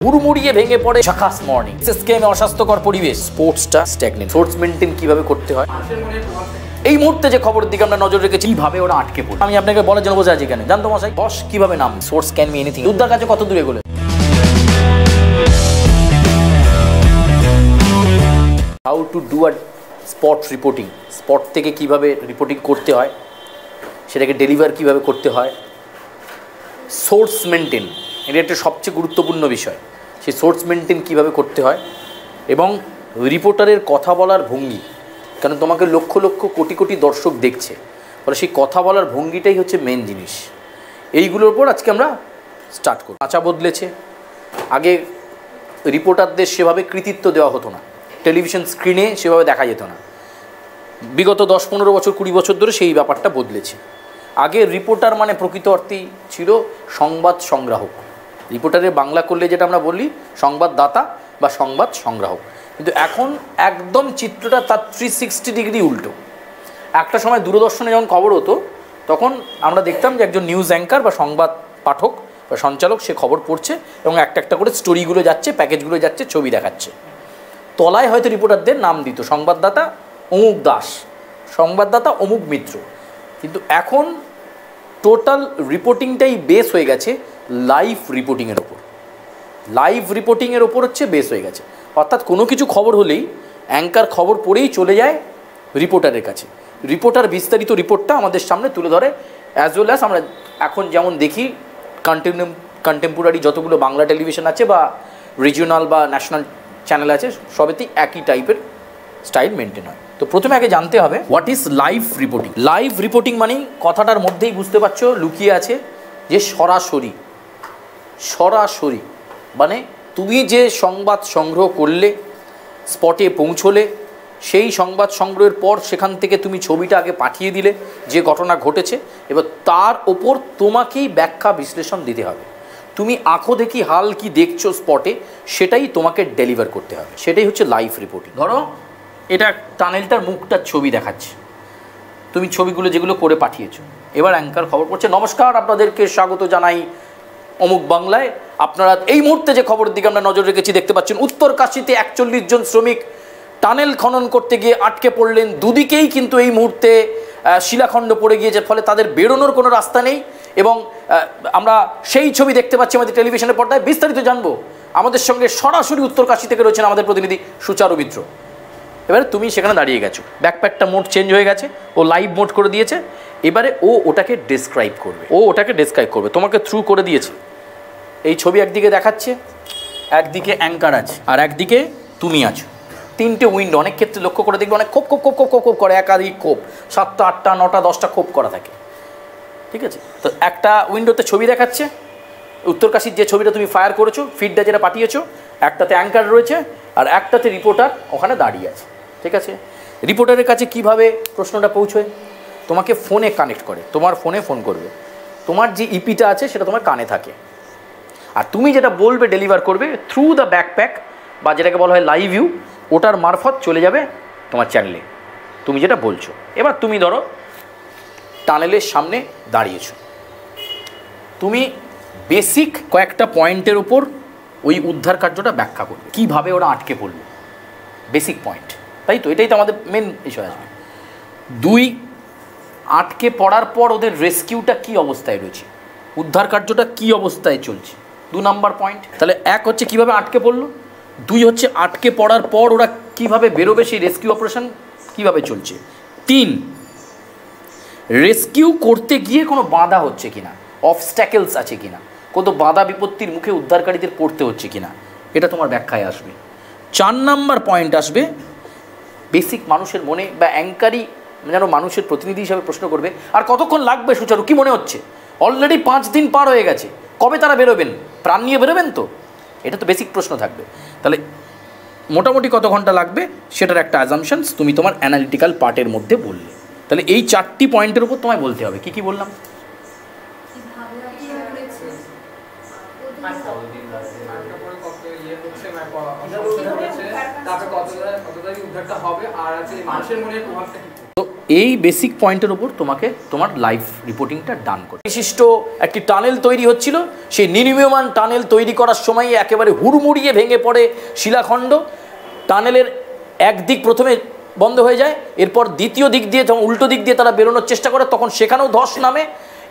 হুড়মুড়িয়ে ভেঙে পড়ে ঝাকাস মর্নিং। স্কেমে অস্বাস্থ্যকর পরিবেশ, স্পোর্টসটা স্ট্যাগনেন্ট। স্পোর্টস মেনটেন কিভাবে করতে হয়, এই মুহূর্তে যে খবরের দিকে আমরা নজর রেখেছি, কিভাবে ওরা আটকে পড়ে। আমি আপনাকে বলার জন্য বসে আছি এখানে। জানতো মশাই বস কিভাবে নাম সোর্স ক্যান বি এনিথিং। উদ্ধার কাছে কত দূরে গেলে how to do a spot reporting, spot থেকে কিভাবে রিপোর্টিং করতে হয়, সেটাকে ডেলিভার কিভাবে করতে হয়, সোর্স মেনটেন, এটা একটা সবচেয়ে গুরুত্বপূর্ণ বিষয়। সেই সোর্স মেনটেন কীভাবে করতে হয় এবং রিপোর্টারের কথা বলার ভঙ্গি, কারণ তোমাকে লক্ষ লক্ষ কোটি কোটি দর্শক দেখছে, ফলে সেই কথা বলার ভঙ্গিটাই হচ্ছে মেন জিনিস। এইগুলোর উপর আজকে আমরা স্টার্ট করি। ধাঁচা বদলেছে, আগে রিপোর্টারদের সেভাবে কৃতিত্ব দেওয়া হতো না, টেলিভিশন স্ক্রিনে সেভাবে দেখা যেত না। বিগত 10-15 বছর 20 বছর ধরে সেই ব্যাপারটা বদলেছে। আগে রিপোর্টার মানে প্রকৃত অর্থেই ছিল সংবাদ সংগ্রাহক। রিপোর্টারের বাংলা করলে যেটা আমরা বলি সংবাদদাতা বা সংবাদ সংগ্রাহক, কিন্তু এখন একদম চিত্রটা তার 360 ডিগ্রি উল্টো। একটা সময় দূরদর্শনে যখন খবর হতো তখন আমরা দেখতাম যে একজন নিউজ অ্যাঙ্কার বা সংবাদ পাঠক বা সঞ্চালক সে খবর পড়ছে এবং একটা একটা করে স্টোরিগুলো যাচ্ছে, প্যাকেজগুলো যাচ্ছে, ছবি দেখাচ্ছে। তলায় হয়তো রিপোর্টারদের নাম দিত সংবাদদাতা অমুক দাস, সংবাদদাতা অমুক মিত্র। কিন্তু এখন টোটাল রিপোর্টিংটাই বেস হয়ে গেছে লাইভ রিপোর্টিংয়ের ওপর। লাইভ রিপোর্টিংয়ের ওপর হচ্ছে বেস হয়ে গেছে, অর্থাৎ কোনো কিছু খবর হলেই অ্যাঙ্কার খবর পড়েই চলে যায় রিপোর্টারের কাছে। রিপোর্টার বিস্তারিত রিপোর্টটা আমাদের সামনে তুলে ধরে, অ্যাজ ওয়েল অ্যাজ আমরা এখন যেমন দেখি কন্টেম্পোরারি যতগুলো বাংলা টেলিভিশন আছে বা রিজিওনাল বা ন্যাশনাল চ্যানেল আছে, সবেতেই একই টাইপের স্টাইল মেনটেন হয়। তো প্রথমে আগে জানতে হবে what is live reporting. Live reporting মানেই কথাটার মধ্যেই বুঝতে পারছো লুকিয়ে আছে যে সরাসরি। সরাসরি মানে তুমি যে সংবাদ সংগ্রহ করলে, স্পটে পৌঁছলে, সেই সংবাদ সংগ্রহের পর সেখান থেকে তুমি ছবিটা আগে পাঠিয়ে দিলে যে ঘটনা ঘটেছে, এবার তার ওপর তোমাকেই ব্যাখ্যা বিশ্লেষণ দিতে হবে। তুমি আঁখো দেখি হাল কি দেখছো স্পটে, সেটাই তোমাকে ডেলিভার করতে হবে। সেটাই হচ্ছে লাইভ রিপোর্টিং। ধরো এটা টানেলটার মুখটার ছবি দেখাচ্ছে, তুমি ছবিগুলো যেগুলো করে পাঠিয়েছো, এবার অ্যাঙ্কার খবর পড়ছে, নমস্কার, আপনাদেরকে স্বাগত জানাই অমুক বাংলায়। আপনারা এই মুহূর্তে যে খবরের দিকে আমরা নজর রেখেছি দেখতে পাচ্ছেন, উত্তরকাশীতে 41 জন শ্রমিক টানেল খনন করতে গিয়ে আটকে পড়লেন। দুদিকেই কিন্তু এই মুহূর্তে শিলাখণ্ড পড়ে গিয়েছে, ফলে তাদের বেরোনোর কোনো রাস্তা নেই। এবং আমরা সেই ছবি দেখতে পাচ্ছি আমাদের টেলিভিশনের পর্দায়। বিস্তারিত জানবো, আমাদের সঙ্গে সরাসরি উত্তরকাশী থেকে রয়েছেন আমাদের প্রতিনিধি সুচারু মিত্র। এবারে তুমি সেখানে দাঁড়িয়ে গেছো, ব্যাকপ্যাকটা মোড চেঞ্জ হয়ে গেছে, ও লাইভ মোড করে দিয়েছে। এবারে ও ওটাকে ডেসক্রাইব করবে, তোমাকে থ্রু করে দিয়েছে। এই ছবি একদিকে দেখাচ্ছে, একদিকে অ্যাঙ্কার আছে আর একদিকে তুমি আছো। 3টে উইন্ডো, অনেক ক্ষেত্রে লক্ষ্য করে দেখবে অনেক খোপ খোপ খোপ খোপ খোপ করে, একাধিক খোপ, 7টা 8টা 9টা 10টা খোপ করা থাকে, ঠিক আছে? তো একটা উইন্ডোতে ছবি দেখাচ্ছে, উত্তরকাশীর যে ছবিটা তুমি ফায়ার করেছো, ফিডটা যেটা পাঠিয়েছো, একটাতে অ্যাঙ্কার রয়েছে আর একটাতে রিপোর্টার ওখানে দাঁড়িয়ে আছে, ঠিক আছে? রিপোর্টারের কাছে কিভাবে প্রশ্নটা পৌঁছয়? তোমাকে ফোনে কানেক্ট করে, তোমার ফোনে ফোন করবে, তোমার যে ইপিটা আছে সেটা তোমার কানে থাকে, আর তুমি যেটা বলবে ডেলিভার করবে থ্রু দ্য ব্যাকপ্যাক বা যেটাকে বলা হয় লাইভ ভিউ, ওটার মারফত চলে যাবে তোমার চ্যানেলে তুমি যেটা বলছো। এবার তুমি ধরো টানেলের সামনে দাঁড়িয়েছো, তুমি বেসিক কয়েকটা পয়েন্টের উপর ওই উদ্ধার কার্যটা ব্যাখ্যা করবে, কীভাবে ওরা আটকে পড়লো, বেসিক পয়েন্ট, তাই তো? এটাই তো আমাদের মেন বিষয় আসবে। 2, আটকে পড়ার পর ওদের রেস্কিউটা কী অবস্থায় রয়েছে, উদ্ধার কার্যটা কী অবস্থায় চলছে, 2 নাম্বার পয়েন্ট। তাহলে 1 হচ্ছে কীভাবে আটকে পড়লো, 2 হচ্ছে আটকে পড়ার পর ওরা কীভাবে বেরোবে, সেই রেস্কিউ অপারেশন কীভাবে চলছে। 3, রেস্কিউ করতে গিয়ে কোনো বাধা হচ্ছে কিনা, অবস্ট্যাকেলস আছে কিনা, কত বাধা বিপত্তির মুখে উদ্ধারকারীদের পড়তে হচ্ছে কিনা, এটা তোমার ব্যাখ্যায় আসবে। 4 নাম্বার পয়েন্ট আসবে বেসিক মানুষের মনে, বা অ্যাঙ্কারই যেন মানুষের প্রতিনিধি হিসাবে প্রশ্ন করবে, আর কতক্ষণ লাগবে সুচারু, কী মনে হচ্ছে? অলরেডি 5 দিন পার হয়ে গেছে, কবে তারা বেরোবেন? প্রাণ নিয়ে বেরোবেন তো? এটা তো বেসিক প্রশ্ন থাকবে। তাহলে মোটামুটি কত ঘন্টা লাগবে সেটার একটা অ্যাজাম্পশনস তুমি তোমার অ্যানালিটিক্যাল পার্টের মধ্যে বললে। তাহলে এই 4টি পয়েন্টের উপর তোমায় বলতে হবে। কি কি বললাম? ইয়ে হচ্ছে মানে তারপরে কতটা উদ্ধারটা হবে আর আছে মানুষের মনে প্রভাবটা কি? তো এই বেসিক পয়েন্টের উপর তোমাকে তোমার লাইভ রিপোর্টিংটা ডান করে বিশিষ্ট একটি টানেল তৈরি হচ্ছিল, সেই নির্মীয়মান টানেল তৈরি করার সময় একেবারে হুড়মুড়িয়ে ভেঙে পড়ে শিলাখণ্ড। টানেলের একদিক প্রথমে বন্ধ হয়ে যায়, এরপর দ্বিতীয় দিক দিয়ে যখন উল্টো দিক দিয়ে তারা বেরোনোর চেষ্টা করে তখন সেখানেও ধস নামে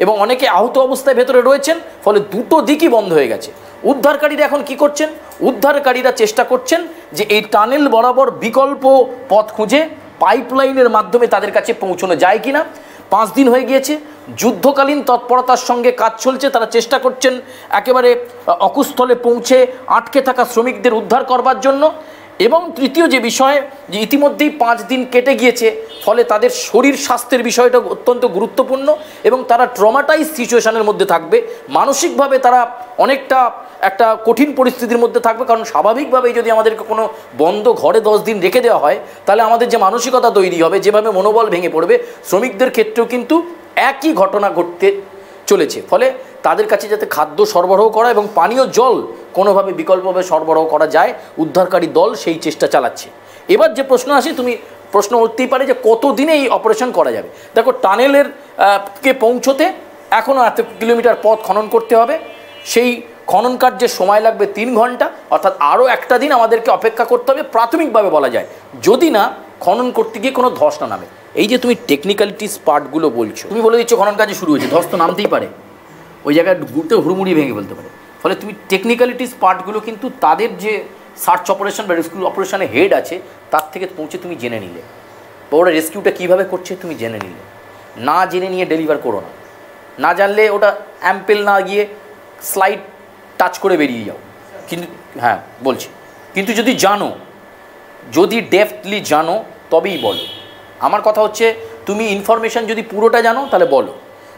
এবং অনেকে আহত অবস্থায় ভেতরে রয়েছেন, ফলে দুটো দিকই বন্ধ হয়ে গেছে। উদ্ধারকারীরা এখন কি করছেন? উদ্ধারকারীরা চেষ্টা করছেন যে এই টানেল বরাবর বিকল্প পথ খুঁজে পাইপলাইনের মাধ্যমে তাদের কাছে পৌঁছানো যায় কিনা। 5 দিন হয়ে গিয়েছে, যুদ্ধকালীন তৎপরতার সঙ্গে কাজ চলছে, তারা চেষ্টা করছেন একেবারে অকুস্থলে পৌঁছে আটকে থাকা শ্রমিকদের উদ্ধার করবার জন্য। এবং তৃতীয় যে বিষয়, যে ইতিমধ্যেই 5 দিন কেটে গিয়েছে, ফলে তাদের শরীর স্বাস্থ্যের বিষয়টা অত্যন্ত গুরুত্বপূর্ণ এবং তারা ট্রমাটাইজ সিচুয়েশনের মধ্যে থাকবে, মানসিকভাবে তারা অনেকটা একটা কঠিন পরিস্থিতির মধ্যে থাকবে। কারণ স্বাভাবিকভাবেই যদি আমাদেরকে কোনো বন্ধ ঘরে 10 দিন রেখে দেওয়া হয়, তাহলে আমাদের যে মানসিকতা তৈরি হবে, যেভাবে মনোবল ভেঙে পড়বে, শ্রমিকদের ক্ষেত্রেও কিন্তু একই ঘটনা ঘটতে চলেছে। ফলে তাদের কাছে যাতে খাদ্য সরবরাহ করা এবং পানীয় জল কোনোভাবে বিকল্পভাবে সরবরাহ করা যায়, উদ্ধারকারী দল সেই চেষ্টা চালাচ্ছে। এবার যে প্রশ্ন আসে, প্রশ্ন উঠতেই পারে যে কতদিনে এই অপারেশন করা যাবে। দেখো, টানেলের কে পৌঁছতে এখনও এত কিলোমিটার পথ খনন করতে হবে, সেই খনন কার্যের সময় লাগবে 3 ঘন্টা, অর্থাৎ আরও একটা দিন আমাদেরকে অপেক্ষা করতে হবে প্রাথমিকভাবে বলা যায়, যদি না খনন করতে গিয়ে কোনো ধস না নামে। এই যে তুমি টেকনিক্যালিটিস পার্টগুলো বলছো, তুমি বলে দিচ্ছ খনন কাজ শুরু হয়েছে, ধস তো নামতেই পারে, ওই জায়গায় ঘুরতে হুড়মুড়ি ভেঙে ফেলতে পারে। ফলে তুমি টেকনিক্যালিটিস পার্টগুলো কিন্তু তাদের যে সার্চ অপারেশন বা রেস্কিউ অপারেশনে হেড আছে তার থেকে পৌঁছে তুমি জেনে নিলে, বা ওরা রেস্কিউটা কীভাবে করছে তুমি জেনে নিলে। না জেনে নিয়ে ডেলিভার করো না, না জানলে ওটা অ্যাম্পেল না গিয়ে স্লাইড টাচ করে বেরিয়ে যাও। কিন্তু হ্যাঁ বলছি, কিন্তু যদি জানো, যদি ডেপথলি জানো তবেই বলো। আমার কথা হচ্ছে, তুমি ইনফরমেশান যদি পুরোটা জানো তাহলে বলো,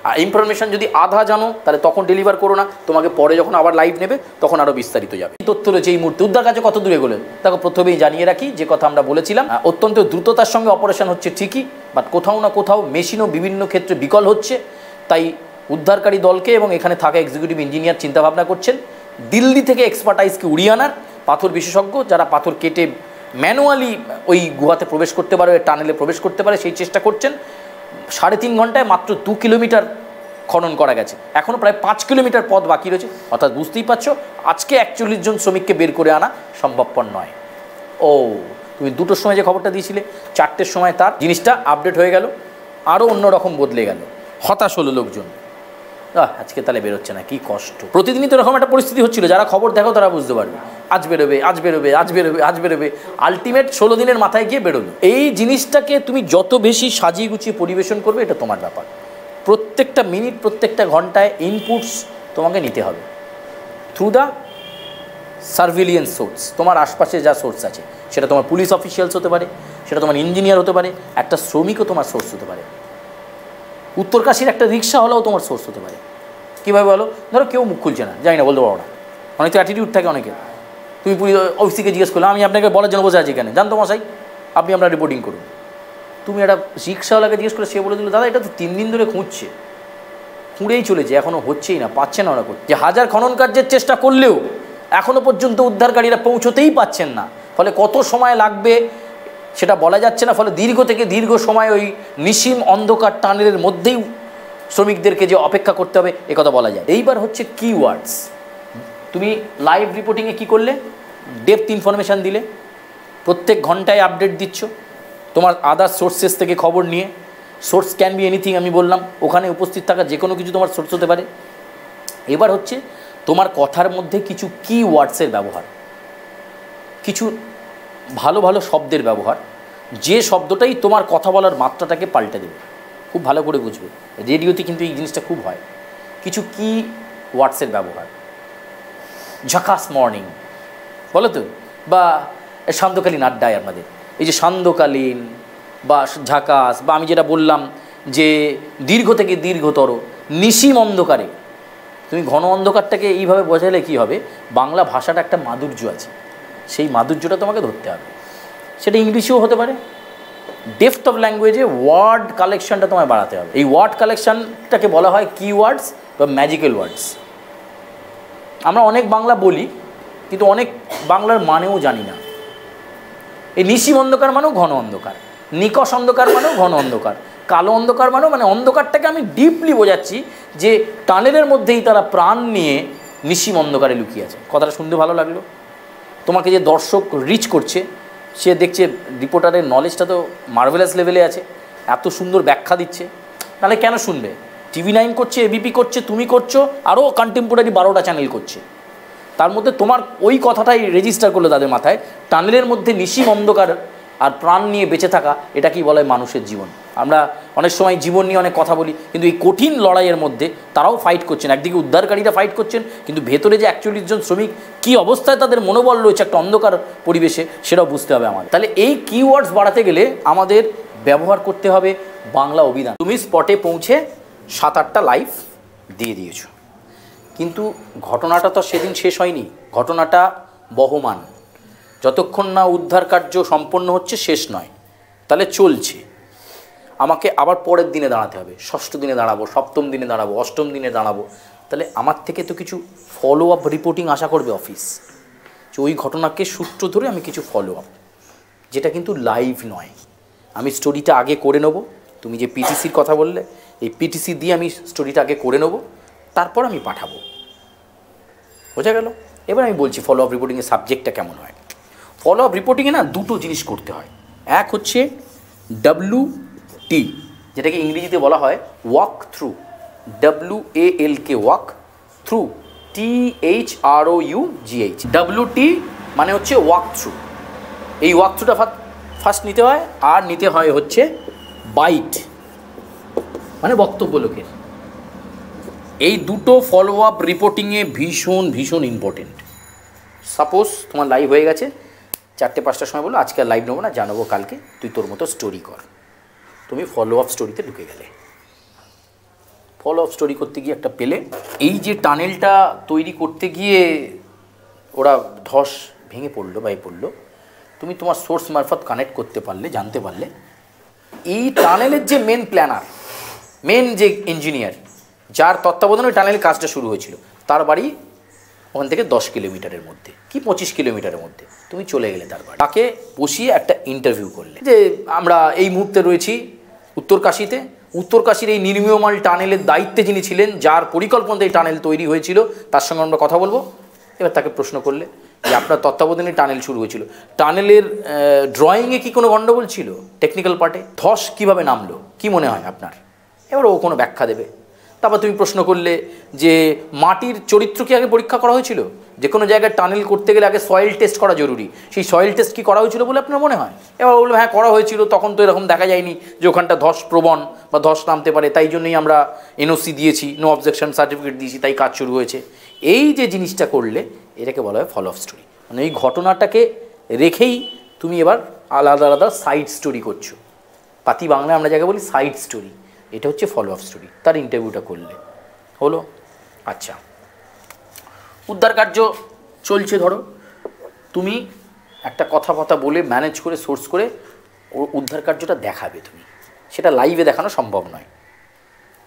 আর ইনফরমেশান যদি আধা জানো তাহলে তখন ডেলিভার করো না, তোমাকে পরে যখন আবার লাইভ নেবে তখন আরও বিস্তারিত যাবে। তথ্য রয়েছে এই মুহূর্তে উদ্ধার কাজে কত দূরে গেলেন দেখো। প্রথমেই জানিয়ে রাখি যে কথা আমরা বলেছিলাম, অত্যন্ত দ্রুততার সঙ্গে অপারেশন হচ্ছে ঠিকই, বাট কোথাও না কোথাও মেশিনও বিভিন্ন ক্ষেত্রে বিকল হচ্ছে। তাই উদ্ধারকারী দলকে এবং এখানে থাকা এক্সিকিউটিভ ইঞ্জিনিয়ার চিন্তাভাবনা করছেন দিল্লি থেকে এক্সপার্টাইজকে উড়িয়ে আনার, পাথর বিশেষজ্ঞ যারা পাথর কেটে ম্যানুয়ালি ওই গুহাতে প্রবেশ করতে পারে, টানেলে প্রবেশ করতে পারে, সেই চেষ্টা করছেন। 3.5 ঘন্টায় মাত্র 2 কিলোমিটার খনন করা গেছে, এখনও প্রায় 5 কিলোমিটার পথ বাকি রয়েছে। অর্থাৎ বুঝতেই পারছো, আজকে 41 জন শ্রমিককে বের করে আনা সম্ভবপর নয়। ও, তুমি 2টোর সময় যে খবরটা দিয়েছিলে, 4টের সময় তার জিনিসটা আপডেট হয়ে গেল, আরও অন্যরকম বদলে গেল, হতাশ হলো লোকজন। আজকে তাহলে বেরোচ্ছে না, কি কষ্ট। প্রতিদিনই তো এরকম একটা পরিস্থিতি হচ্ছিল, যারা খবর দেখো তারা বুঝতে পারবে, আজ বেরোবে, আজ বেরোবে, আজ বেরোবে, আজ বেরোবে, আলটিমেট 16 দিনের মাথায় গিয়ে বেরোলো। এই জিনিসটাকে তুমি যত বেশি সাজিয়ে গুছিয়ে পরিবেশন করবে, এটা তোমার ব্যাপার। প্রত্যেকটা মিনিট, প্রত্যেকটা ঘন্টায় ইনপুটস তোমাকে নিতে হবে থ্রু দ্য সার্ভিলিয়েন্স সোর্স। তোমার আশপাশে যা সোর্স আছে, সেটা তোমার পুলিশ অফিসিয়ালস হতে পারে, সেটা তোমার ইঞ্জিনিয়ার হতে পারে, একটা শ্রমিকও তোমার সোর্স হতে পারে, উত্তরকাশীর একটা রিক্সা হলেও তোমার সোর্স হতে পারে। কীভাবে বলো? ধরো কেউ মুখ খুলছে না, জানি না, বলতে পারো না, অনেক তো অ্যাটিটিউড থাকে অনেকের। তুমি অফিসকে জিজ্ঞেস করলে, আমি আপনাকে বলার জন্য বসে আছি এখানে, জানতো মশাই আপনি আপনার রিপোর্টিং করুন। তুমি একটা রিক্সাওয়ালাকে জিজ্ঞেস করে, সে বলে দিল, দাদা এটা তো 3 দিন ধরে খুঁজছে, খুঁড়েই চলেছে, এখনও হচ্ছেই না, পাচ্ছে না ওরা করছে। যে 1000 খনন কার্যের চেষ্টা করলেও এখনও পর্যন্ত উদ্ধারকারীরা পৌঁছতেই পাচ্ছেন না, ফলে কত সময় লাগবে সেটা বলা যাচ্ছে না। ফলে দীর্ঘ সময় ওই নিশিম অন্ধকার টানেলের মধ্যেই শ্রমিকদেরকে যে অপেক্ষা করতে হবে, একথা বলা যায়। এইবার হচ্ছে কিওয়ার্ডস। তুমি লাইভ রিপোর্টিংয়ে কী করলে? ডেপথ ইনফরমেশান দিলে, প্রত্যেক ঘন্টায় আপডেট দিচ্ছ তোমার আদার সোর্সেস থেকে খবর নিয়ে। সোর্স ক্যান বি এনিথিং, আমি বললাম, ওখানে উপস্থিত থাকা যে কোনো কিছু তোমার সোর্স হতে পারে। এবার হচ্ছে তোমার কথার মধ্যে কিছু কিওয়ার্ডসের ব্যবহার, কিছু ভালো ভালো শব্দের ব্যবহার, যে শব্দটাই তোমার কথা বলার মাত্রাটাকে পাল্টে দেবে। খুব ভালো করে বুঝবে, রেডিওতে কিন্তু এই জিনিসটা খুব হয়। কিছু কি ওয়ার্ডসের ব্যবহার, ঝাকাস মর্নিং বলো তো, বা সান্ধ্যকালীন আড্ডায় আপনাদের এই যে সান্ধ্যকালীন বা ঝাকাস, বা আমি যেটা বললাম যে দীর্ঘ থেকে দীর্ঘতর, নিশিম অন্ধকারে। তুমি ঘন অন্ধকারটাকে এইভাবে বোঝালে কী হবে? বাংলা ভাষাটা একটা মাধুর্য আছে, সেই মাধুর্যটা তোমাকে ধরতে হবে। সেটা ইংলিশেও হতে পারে। ডেপথ অফ ল্যাঙ্গুয়েজে ওয়ার্ড কালেকশানটা তোমায় বাড়াতে হবে। এই ওয়ার্ড কালেকশানটাকে বলা হয় কিওয়ার্ডস বা ম্যাজিক্যাল ওয়ার্ডস। আমরা অনেক বাংলা বলি, কিন্তু অনেক বাংলার মানেও জানি না। এই নিশিম অন্ধকার মানেও ঘন অন্ধকার, নিকষ অন্ধকার মানেও ঘন অন্ধকার, কালো অন্ধকার মানেও মানে অন্ধকারটাকে আমি ডিপলি বোঝাচ্ছি যে টানেলের মধ্যেই তারা প্রাণ নিয়ে নিশিম অন্ধকারে লুকিয়ে আছে। কথাটা শুনতে ভালো লাগলো? তোমাকে যে দর্শক রিচ করছে সে দেখছে রিপোর্টারের নলেজটা তো মার্ভেলাস লেভেলে আছে, এত সুন্দর ব্যাখ্যা দিচ্ছে, তাহলে কেন শুনবে? TV9 করছে, এবিপি করছে, তুমি করছো, আরও কন্টেম্পোরারি 12টা চ্যানেল করছে, তার মধ্যে তোমার ওই কথাটাই রেজিস্টার করলো তাদের মাথায়, টানেলের মধ্যে নিশিম অন্ধকার আর প্রাণ নিয়ে বেঁচে থাকা, এটা কি বলে মানুষের জীবন। আমরা অনেক সময় জীবন নিয়ে অনেক কথা বলি, কিন্তু এই কঠিন লড়াইয়ের মধ্যে তারাও ফাইট করছেন। একদিকে উদ্ধারকারীরা ফাইট করছেন, কিন্তু ভেতরে যে 41 জন শ্রমিক কী অবস্থায় তাদের মনোবল রয়েছে একটা অন্ধকার পরিবেশে, সেটাও বুঝতে হবে আমাদের। তাহলে এই কিওয়ার্ডস বাড়াতে গেলে আমাদের ব্যবহার করতে হবে বাংলা অভিধান। তুমি স্পটে পৌঁছে 7-8টা লাইভ দিয়ে দিয়েছো, কিন্তু ঘটনাটা তো সেদিন শেষ হয়নি, ঘটনাটা বহমান। যতক্ষণ না উদ্ধার কার্য সম্পন্ন হচ্ছে শেষ নয়, তাহলে চলছে। আমাকে আবার পরের দিনে দাঁড়াতে হবে, 6ষ্ঠ দিনে দাঁড়াবো, 7ম দিনে দাঁড়াবো, 8ম দিনে দাঁড়াবো। তাহলে আমার থেকে তো কিছু ফলো আপ রিপোর্টিং আশা করবে অফিস, যে ওই ঘটনাকে সূত্র ধরে আমি কিছু ফলো আপ, যেটা কিন্তু লাইভ নয়। আমি স্টোরিটা আগে করে নেব, তুমি যে পিটিসির কথা বললে, এই পিটিসি দিয়ে আমি স্টোরিটা আগে করে নেব, তারপর আমি পাঠাবো। বোঝা গেল? এবার আমি বলছি ফলো আপ রিপোর্টিংয়ের সাবজেক্টটা কেমন হয়। ফলো আপ রিপোর্টিংয়ে না দুটো জিনিস করতে হয়। এক হচ্ছে WT, যেটাকে ইংরেজিতে বলা হয় walk through, WALK, walk through, THROUGH। WT মানে হচ্ছে ওয়াক থ্রু। এই ওয়াক থ্রুটা ফার্স্ট নিতে হয়, আর নিতে হয় হচ্ছে বাইট, মানে বক্তব্য লোকের। এই দুটো ফলো আপ রিপোর্টিংয়ে ভীষণ ভীষণ ইম্পর্টেন্ট। সাপোজ তোমার লাইভ হয়ে গেছে, 4টে-5টার সময় বলো আজকে আর লাইভ নেবো না, জানাবো কালকে, তুই তোর মতো স্টোরি কর। তুমি ফলো আপ স্টোরিতে ঢুকে গেলে, ফলো আপ স্টোরি করতে গিয়ে একটা পেলে, এই যে টানেলটা তৈরি করতে গিয়ে ওরা ধস ভেঙে পড়লো বা পড়লো, তুমি তোমার সোর্স মারফত কানেক্ট করতে পারলে, জানতে পারলে এই টানেলের যে মেন প্ল্যানার, মেন যে ইঞ্জিনিয়ার, যার তত্ত্বাবধানে টানেলের কাজটা শুরু হয়েছিল, তার বাড়ি ওখান থেকে 10 কিলোমিটারের মধ্যে কি 25 কিলোমিটারের মধ্যে। তুমি চলে গেলে তার বাড়ি, তাকে বসিয়ে একটা ইন্টারভিউ করলে যে আমরা এই মুহূর্তে রয়েছি উত্তরকাশীতে, উত্তরকাশীর এই নির্মীয়মাল টানেলের দায়িত্বে যিনি ছিলেন, যার পরিকল্পনাতে এই টানেল তৈরি হয়েছিল, তার সঙ্গে আমরা কথা বলবো। এবার তাকে প্রশ্ন করলে যে আপনার তত্ত্বাবধানে টানেল শুরু হয়েছিল, টানেলের ড্রয়িংয়ে কি কোনো গণ্ডগোল ছিল, টেকনিক্যাল পার্টে ধস কীভাবে নামলো, কি মনে হয় আপনার? এবার ও কোনো ব্যাখ্যা দেবে। তারপর তুমি প্রশ্ন করলে যে মাটির চরিত্র কি আগে পরীক্ষা করা হয়েছিল, যে কোনো জায়গায় টানেল করতে গেলে আগে সয়েল টেস্ট করা জরুরি, সেই সয়েল টেস্ট কি করা হয়েছিল বলে আপনার মনে হয়? এবার বললো হ্যাঁ করা হয়েছিল, তখন তো এরকম দেখা যায়নি যে ওখানটা ধস প্রবণ বা ধস নামতে পারে, তাই জন্যই আমরা NOC দিয়েছি, নো অবজেকশন সার্টিফিকেট দিয়েছি, তাই কাজ শুরু হয়েছে। এই যে জিনিসটা করলে এটাকে বলা হয় ফলো আপ স্টোরি। মানে এই ঘটনাটাকে রেখেই তুমি এবার আলাদা আলাদা সাইড স্টোরি করছো। পাতি বাংলায় আমরা যাকে বলি সাইড স্টোরি, এটা হচ্ছে ফলো আপ স্টোরি। তার ইন্টারভিউটা করলে হলো। আচ্ছা, উদ্ধার কার্য চলছে, ধরো তুমি একটা কথা বলে ম্যানেজ করে সোর্স করে উদ্ধার কার্যটা দেখাবে, তুমি সেটা লাইভে দেখানো সম্ভব নয়।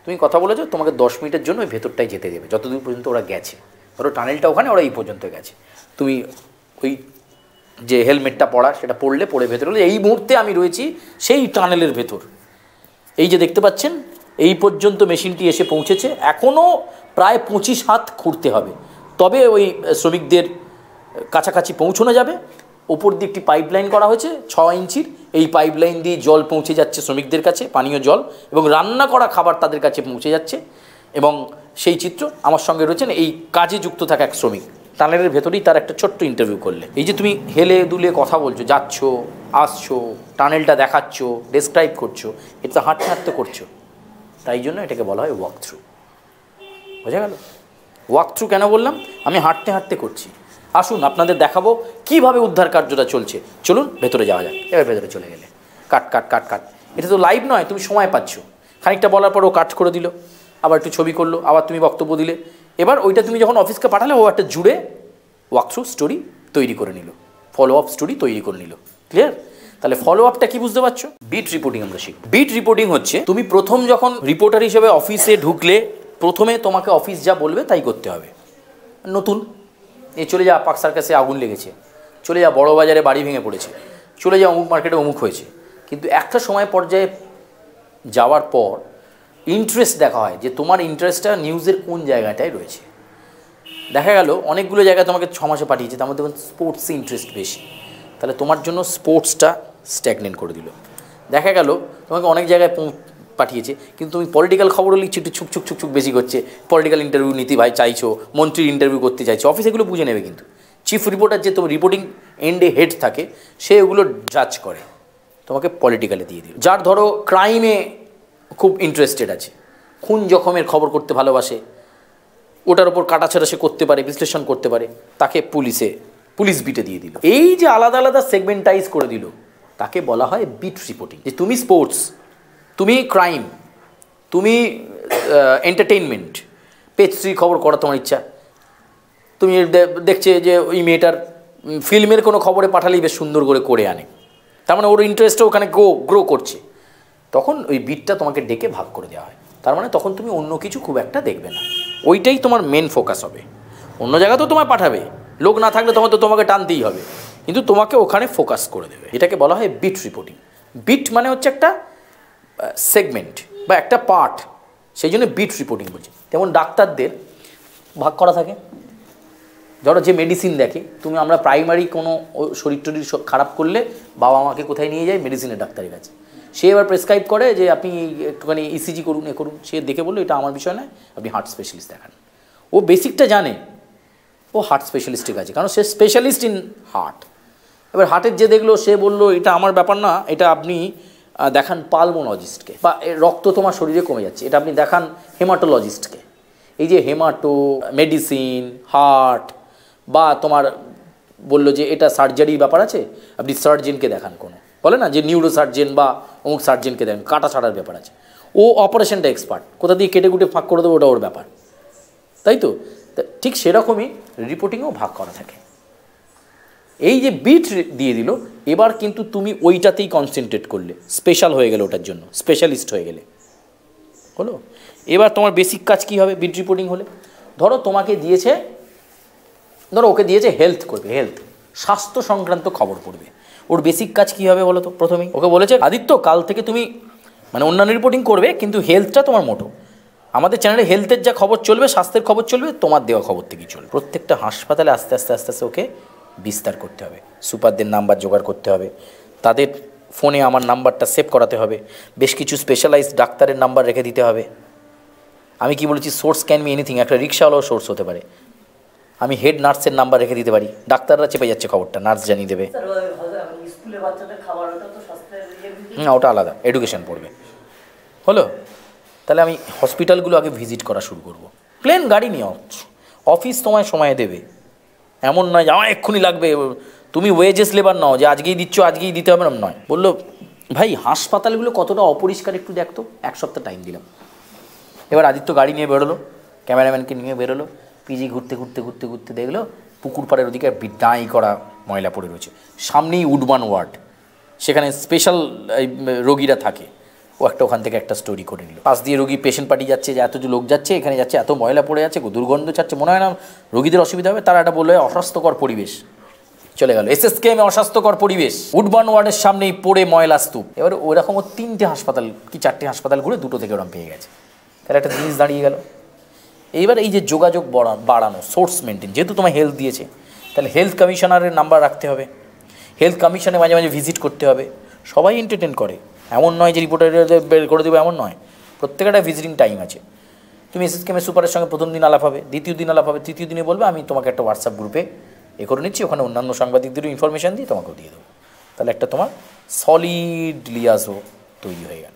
তুমি কথা বলেছো, তোমাকে 10 মিনিটের জন্য ওই ভেতরটায় যেতে দেবে, যতদূর পর্যন্ত ওরা গেছে। ধরো টানেলটা ওখানে, ওরা এই পর্যন্ত গেছে, তুমি ওই যে হেলমেটটা পরা সেটা পরে ভেতরে হলে এই মুহূর্তে আমি রয়েছি সেই টানেলের ভেতর, এই যে দেখতে পাচ্ছেন এই পর্যন্ত মেশিনটি এসে পৌঁছেছে, এখনও প্রায় 25 হাত খুঁড়তে হবে, তবে ওই শ্রমিকদের কাছাকাছি পৌঁছানো যাবে। ওপর দিয়ে একটি পাইপলাইন করা হয়েছে 6 ইঞ্চির, এই পাইপলাইন দিয়ে জল পৌঁছে যাচ্ছে শ্রমিকদের কাছে, পানীয় জল এবং রান্না করা খাবার তাদের কাছে পৌঁছে যাচ্ছে। এবং সেই চিত্র আমার সঙ্গে রয়েছেন এই কাজে যুক্ত থাকা এক শ্রমিক, টানেলের ভেতরেই তার একটা ছোট্ট ইন্টারভিউ করলে। এই যে তুমি হেলে দুলে কথা বলছো, যাচ্ছ আসছো, টানেলটা দেখাচ্ছ, ডেসক্রাইব করছো, এটা তো হাঁটতে হাঁটতে করছো, তাই জন্য এটাকে বলা হয় ওয়াক থ্রু। বোঝা গেল? ওয়াক থ্রু কেন বললাম? আমি হাঁটতে হাঁটতে করছি। আসুন আপনাদের দেখাবো কিভাবে উদ্ধার কার্যটা চলছে। চলুন ভেতরে যাওয়া যাক। এবার ভেতরে চলে গেলে কাট, এটা তো লাইভ নয়, তুমি সময় পাচ্ছ। খানিকটা বলার পর ও কাট করে দিল, আবার একটু ছবি করলো, আবার তুমি বক্তব্য দিলে। এবার ওইটা তুমি যখন অফিসকে পাঠালে, ও একটা জুড়ে ওয়াক থ্রু স্টোরি তৈরি করে নিল, ফলো আপ স্টোরি তৈরি করে নিল। ক্লিয়ার? তাহলে ফলো আপটা কি বুঝতে পারছো? বিট রিপোর্টিং আমরা শিখব। বিট রিপোর্টিং হচ্ছে তুমি প্রথম যখন রিপোর্টার হিসেবে অফিসে ঢুকলে, প্রথমে তোমাকে অফিস যা বলবে তাই করতে হবে। নতুন এই চলে যা পার্ক সার্কাসে আগুন লেগেছে, চলে যা বড় বাজারে বাড়ি ভেঙে পড়েছে, চলে যা অমুক মার্কেটে অমুক হয়েছে। কিন্তু একটা সময় পর্যায়ে যাওয়ার পর ইন্টারেস্ট দেখা হয় যে তোমার ইন্টারেস্টটা নিউজের কোন জায়গাটায় রয়েছে। দেখা গেল অনেকগুলো জায়গায় তোমাকে 6 মাসে পাঠিয়েছে, তার মধ্যে স্পোর্টসে ইন্টারেস্ট বেশি, তাহলে তোমার জন্য স্পোর্টসটা স্ট্যাগনেন্ট করে দিল। দেখা গেল তোমাকে অনেক জায়গায় পাঠিয়েছে, কিন্তু তুমি পলিটিক্যাল খবরও লিখছো, একটু ছুক বেশি করছে, পলিটিক্যাল ইন্টারভিউ নিতে ভাই চাইছো, মন্ত্রীর ইন্টারভিউ করতে চাইছো, অফিস এগুলো বুঝে নেবে। কিন্তু চিফ রিপোর্টার যে তোমার রিপোর্টিং এন্ডে হেড থাকে, সে ওগুলো জাজ করে, তোমাকে পলিটিক্যালে দিয়ে দিল। যার ধরো ক্রাইমে খুব ইন্টারেস্টেড আছে, খুন জখমের খবর করতে ভালোবাসে, ওটার ওপর কাটাছেড়া সে করতে পারে, বিশ্লেষণ করতে পারে, তাকে পুলিশ বিটে দিয়ে দিল। এই যে আলাদা আলাদা সেগমেন্টাইজ করে দিল, তাকে বলা হয় বিট রিপোর্টিং। যে তুমি স্পোর্টস, তুমি ক্রাইম, তুমি এন্টারটেইনমেন্ট, পেজ 3 খবর করা তোমার ইচ্ছা, তুমি দেখছে যে ওই মেয়েটার ফিল্মের কোনো খবরে পাঠালেই বেশ সুন্দর করে আনে, তার মানে ওর ইন্টারেস্টও ওখানে গ্রো করছে, তখন ওই বিটটা তোমাকে ডেকে ভাগ করে দেওয়া হয়। তার মানে তখন তুমি অন্য কিছু খুব একটা দেখবে না, ওইটাই তোমার মেন ফোকাস হবে। অন্য জায়গাতেও তোমায় পাঠাবে, লোক না থাকলে তখন তো তোমাকে টানতেই হবে, কিন্তু তোমাকে ওখানে ফোকাস করে দেবে। এটাকে বলা হয় বিট রিপোর্টিং। বিট মানে হচ্ছে একটা সেগমেন্ট বা একটা পার্ট, সেই জন্য বিট রিপোর্টিং বলছে। যেমন ডাক্তারদের ভাগ করা থাকে, ধরো যে মেডিসিন দেখে, আমরা প্রাইমারি কোনো শরীর টরীর খারাপ করলে বাবা মাকে কোথায় নিয়ে যায়? মেডিসিনের ডাক্তারের কাছে। সে এবার প্রেসক্রাইব করে যে আপনি একটুখানি ইসিজি করুন, করুন। সে দেখে বললো এটা আমার বিষয় নয়, আপনি হার্ট স্পেশালিস্ট দেখান। ও বেসিকটা জানে, ও হার্ট স্পেশালিস্টের কাছে, কারণ সে স্পেশালিস্ট ইন হার্ট। এবার হার্টের যে দেখলো, সে বললো এটা আমার ব্যাপার না, এটা আপনি দেখান পালমোলজিস্টকে। বা রক্ত তোমার শরীরে কমে যাচ্ছে, এটা আপনি দেখান হেমাটোলজিস্টকে। এই যে হেমাটো, মেডিসিন, হার্ট, বা তোমার বললো যে এটা সার্জারির ব্যাপার আছে, আপনি সার্জেনকে দেখান। কোনো বলে না যে নিউরো সার্জেন বা অমুক সার্জেনকে দেখান, কাটা ছাড়ার ব্যাপার আছে, ও অপারেশনটা এক্সপার্ট, কোথা দিয়ে কেটে কুটে ফাঁক করে দেবো ওটা ওর ব্যাপার, তাই তো? ঠিক সেরকমই রিপোর্টিংও ভাগ করা থাকে। এই যে বিট দিয়ে দিল, এবার কিন্তু তুমি ওইটাতেই কনসেন্ট্রেট করলে, স্পেশাল হয়ে গেলে, ওটার জন্য স্পেশালিস্ট হয়ে গেলে, হলো। এবার তোমার বেসিক কাজ কী হবে বিট রিপোর্টিং হলে? ধরো তোমাকে দিয়েছে, ওকে দিয়েছে হেলথ করবে, স্বাস্থ্য সংক্রান্ত খবর পড়বে। ওর বেসিক কাজ কী হবে বলো তো? প্রথমেই ওকে বলেছে, আদিত্য কাল থেকে তুমি অন্যান্য রিপোর্টিং করবে, কিন্তু হেলথটা তোমার মোটো। আমাদের চ্যানেলে হেলথের যা খবর চলবে, স্বাস্থ্যের খবর চলবে, তোমার দেওয়া খবর থেকেই চলবে। প্রত্যেকটা হাসপাতালে আস্তে আস্তে ওকে বিস্তার করতে হবে, সুপারদের নাম্বার জোগাড় করতে হবে, তাদের ফোনে আমার নাম্বারটা সেভ করাতে হবে, বেশ কিছু স্পেশালাইজড ডাক্তারের নাম্বার রেখে দিতে হবে। আমি কি বলেছি, সোর্স ক্যান বি এনিথিং, একটা রিক্সাওয়ালাও সোর্স হতে পারে। আমি হেড নার্সের নাম্বার রেখে দিতে পারি, ডাক্তাররা চেপে যাচ্ছে খবরটা, নার্স জানিয়ে দেবে। না, ওটা আলাদা, এডুকেশন পড়বে, হলো। তাহলে আমি হসপিটালগুলো আগে ভিজিট করা শুরু করব। প্লেন গাড়ি নিয়ে অফিস তোমায় সময় দেবে, এমন নয় যে আমার এক্ষুনি লাগবে, তুমি ওয়েজেস লেবার নাও যে আজকেই দিচ্ছ আজকেই দিতে হবে, নয়। বললো ভাই হাসপাতালগুলো কতটা অপরিষ্কার একটু দেখতো, 1 সপ্তাহ টাইম দিলাম। এবার আদিত্য গাড়ি নিয়ে বেরোলো, ক্যামেরাম্যানকে নিয়ে বেরোলো, পিজি ঘুরতে দেখলো পুকুর পাড়ের ওদিকে বিদায় করা ময়লা পড়ে রয়েছে, সামনেই উডবান ওয়ার্ড, সেখানে স্পেশাল রোগীরা থাকে। ও ওখান থেকে একটা স্টোরি করে নিল, পাশ দিয়ে রোগী পেশেন্ট পাঠিয়ে যাচ্ছে, যে এত যে লোক যাচ্ছে, এখানে যাচ্ছে, এত ময়লা পড়ে যাচ্ছে, দুর্গন্ধ ছাড়ছে, মনে হয় না রোগীদের অসুবিধা হবে। তারা একটা বললো অস্বাস্থ্যকর পরিবেশ, চলে গেল এসএসকেএমে অস্বাস্থ্যকর পরিবেশ, উডবান ওয়ার্ডের সামনেই পড়ে ময়লা স্তূপ। এবার ওরকম ও 3টে হাসপাতাল কি 4টে হাসপাতাল ঘুরে 2টো থেকে ওরকম পেয়ে গেছে। তাহলে একটা জিনিস দাঁড়িয়ে গেল। এইবার এই যে যোগাযোগ বাড়ানো, সোর্স মেনটেন, যেহেতু তোমায় হেলথ দিয়েছে, তাহলে হেলথ কমিশনারের নাম্বার রাখতে হবে, হেলথ কমিশনে মাঝে মাঝে ভিজিট করতে হবে। সবাই এন্টারটেন করে, এমন নয় যে রিপোর্টারদের বের করে দেবে, এমন নয়। প্রত্যেকটা ভিজিটিং টাইম আছে। তুমি এসএসকেএমের সুপারের সঙ্গে প্রথম দিন আলাপ হবে, দ্বিতীয় দিন আলাপ হবে, তৃতীয় দিনে বলবে আমি তোমাকে একটা হোয়াটসঅ্যাপ গ্রুপে করে নিচ্ছি, ওখানে অন্যান্য সাংবাদিকদেরও ইনফরমেশান দিই, তোমাকেও দিয়ে দেবো। তাহলে একটা তোমার সলিড লিয়াজও তৈরি হয়ে গেল।